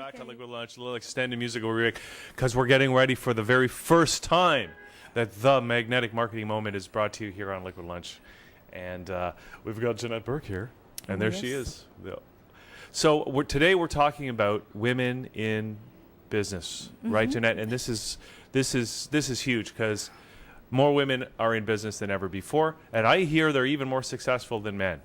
back to Liquid Lunch, a little extended musical break, because we're getting ready for the very first time that the Magnetic Marketing Moment is brought to you here on Liquid Lunch. And we've got Janette Burke here, and there she is. So today we're talking about women in business, right, Janette? And this is huge because more women are in business than ever before, and I hear they're even more successful than men.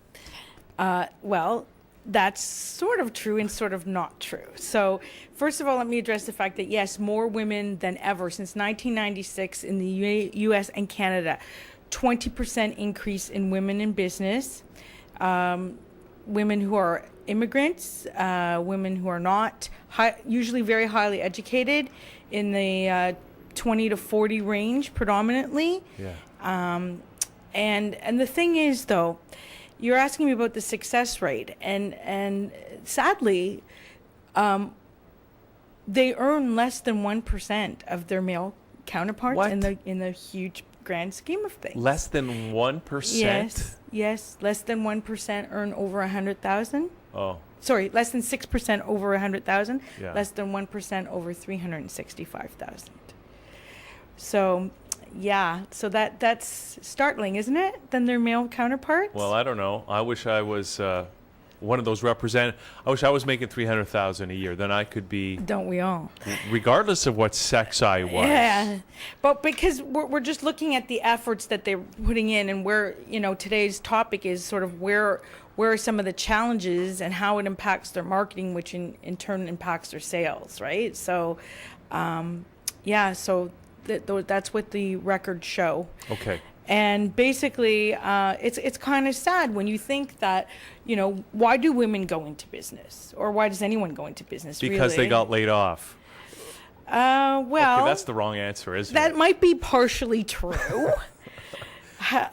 Well, that's sort of true and sort of not true. So first of all, let me address the fact that, yes, more women than ever since 1996 in the U.S. and Canada, 20% increase in women in business, women who are immigrants, women who are not, usually very highly educated, in the 20 to 40 range predominantly. Yeah. And the thing is, though, you're asking me about the success rate, and sadly, they earn less than 1% of their male counterparts. What? in the huge grand scheme of things. Less than 1%? Yes, less than 1% earn over 100,000. Oh. Sorry, less than 6% over 100,000. Yeah. Less than 1% over 365,000. So. Yeah, so that's startling, isn't it, than their male counterparts? Well, I don't know. I wish I was one of those I wish I was making $300,000 a year. Then I could be. Don't we all? Regardless of what sex I was. Yeah, but because we're just looking at the efforts that they're putting in, and where, today's topic is sort of where are some of the challenges and how it impacts their marketing, which in turn impacts their sales, right? So, so. That's what the records show. Okay. And basically, it's kind of sad when you think that, why do women go into business? Or why does anyone go into business, because really? They got laid off. Well... Okay, that's the wrong answer, isn't it? That might be partially true.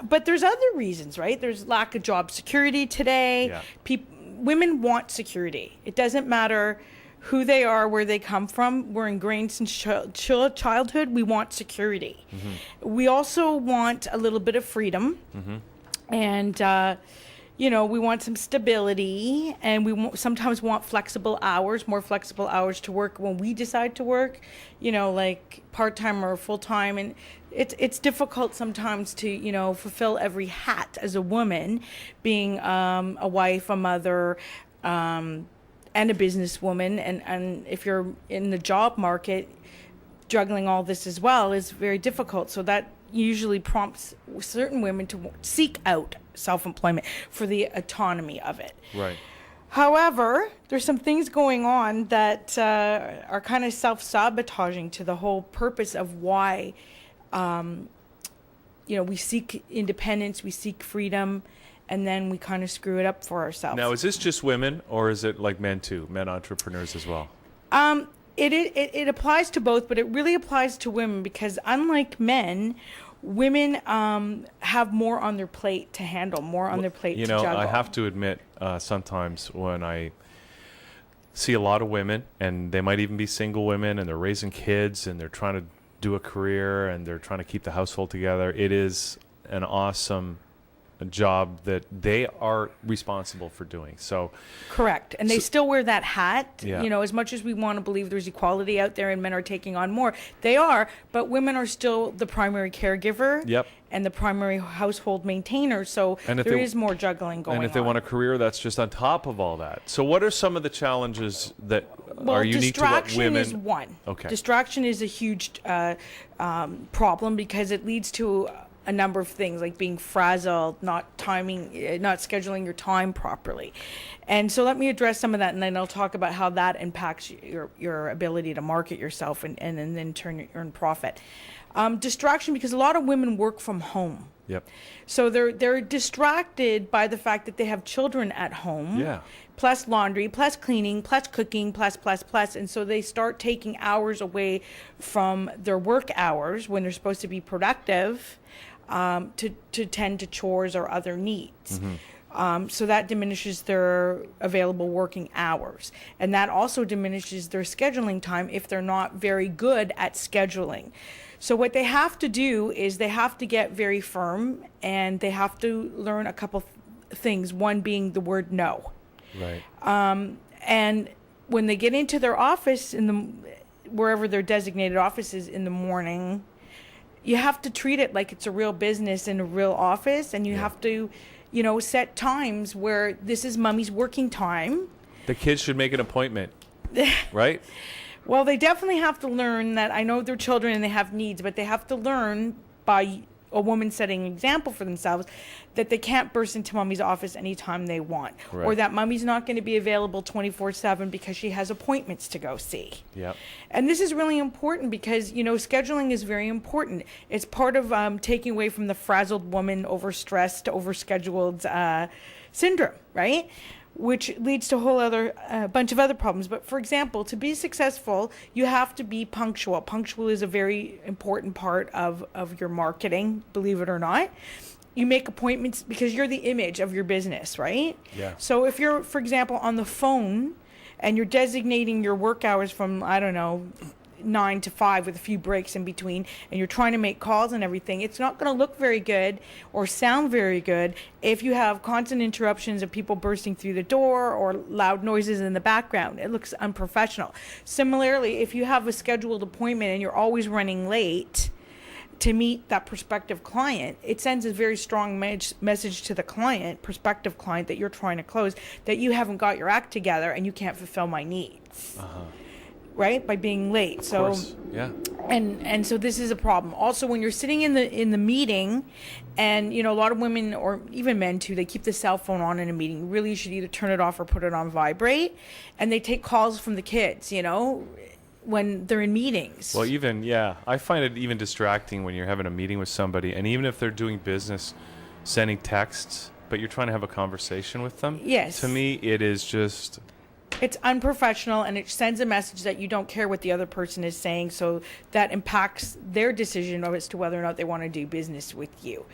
But there's other reasons, right? There's lack of job security today. Yeah. Women want security. It doesn't matter who they are, where they come from. We're ingrained since childhood. We want security. Mm-hmm. We also want a little bit of freedom. Mm-hmm. And, we want some stability. And we sometimes want flexible hours, more flexible hours to work when we decide to work, like part-time or full-time. And it's difficult sometimes to, fulfill every hat as a woman, being a wife, a mother, and a businesswoman, and if you're in the job market, juggling all this as well is very difficult. So that usually prompts certain women to seek out self-employment for the autonomy of it. Right. However, there's some things going on that are kind of self-sabotaging to the whole purpose of why, we seek independence, we seek freedom, and then we kind of screw it up for ourselves. Now, is this just women, or is it like men too, men entrepreneurs as well? It applies to both, but it really applies to women because unlike men, women have more on their plate to handle, more on their plate to juggle. I have to admit, sometimes when I see a lot of women, and they might even be single women, and they're raising kids, and they're trying to do a career, and they're trying to keep the household together, it is an awesome job that they are responsible for doing. So correct. And they still wear that hat. Yeah. As much as we want to believe there's equality out there and men are taking on more, they are, but women are still the primary caregiver. Yep. And the primary household maintainer. So there is more juggling going on. And if they want a career, that's just on top of all that. So what are some of the challenges that are unique to what women... Distraction is one. Okay. Distraction is a huge problem because it leads to a number of things like being frazzled, not scheduling your time properly. And so let me address some of that, and then I'll talk about how that impacts your ability to market yourself and then in turn earn profit. Distraction, because a lot of women work from home. Yep. So they're distracted by the fact that they have children at home. Yeah. Plus laundry, plus cleaning, plus cooking, plus. And so they start taking hours away from their work hours when they're supposed to be productive to tend to chores or other needs. Mm-hmm. So that diminishes their available working hours. And that also diminishes their scheduling time if they're not very good at scheduling. So what they have to do is they have to get very firm, and they have to learn a couple things, one being the word no. Right. And when they get into their office wherever their designated office is in the morning, you have to treat it like it's a real business and a real office, and you have to, set times where this is mommy's working time. The kids should make an appointment, right? Well, they definitely have to learn that. I know they're children and they have needs, but they have to learn by a woman setting an example for themselves that they can't burst into mommy's office anytime they want, or that mommy's not going to be available 24/7 because she has appointments to go see. Yep. And this is really important because, scheduling is very important. It's part of taking away from the frazzled woman, overstressed, overscheduled syndrome, right? Which leads to a whole other bunch of other problems. But for example, to be successful, you have to be punctual. Punctual is a very important part of your marketing, believe it or not. You make appointments because you're the image of your business, right? Yeah. So if you're, for example, on the phone and you're designating your work hours from, 9 to 5 with a few breaks in between, and you're trying to make calls and everything, it's not going to look very good or sound very good if you have constant interruptions of people bursting through the door or loud noises in the background. It looks unprofessional. Similarly, if you have a scheduled appointment and you're always running late to meet that prospective client, it sends a very strong message to the prospective client that you're trying to close, that you haven't got your act together and you can't fulfill my needs. Right, by being late. Of course. Yeah. And so this is a problem. Also, when you're sitting in the meeting, and a lot of women or even men too, they keep the cell phone on in a meeting. Really, you should either turn it off or put it on vibrate. And they take calls from the kids, when they're in meetings. Well, I find it even distracting when you're having a meeting with somebody, and even if they're doing business, sending texts, but you're trying to have a conversation with them. Yes. To me, it is just... It's unprofessional, and it sends a message that you don't care what the other person is saying, so that impacts their decision as to whether or not they want to do business with you.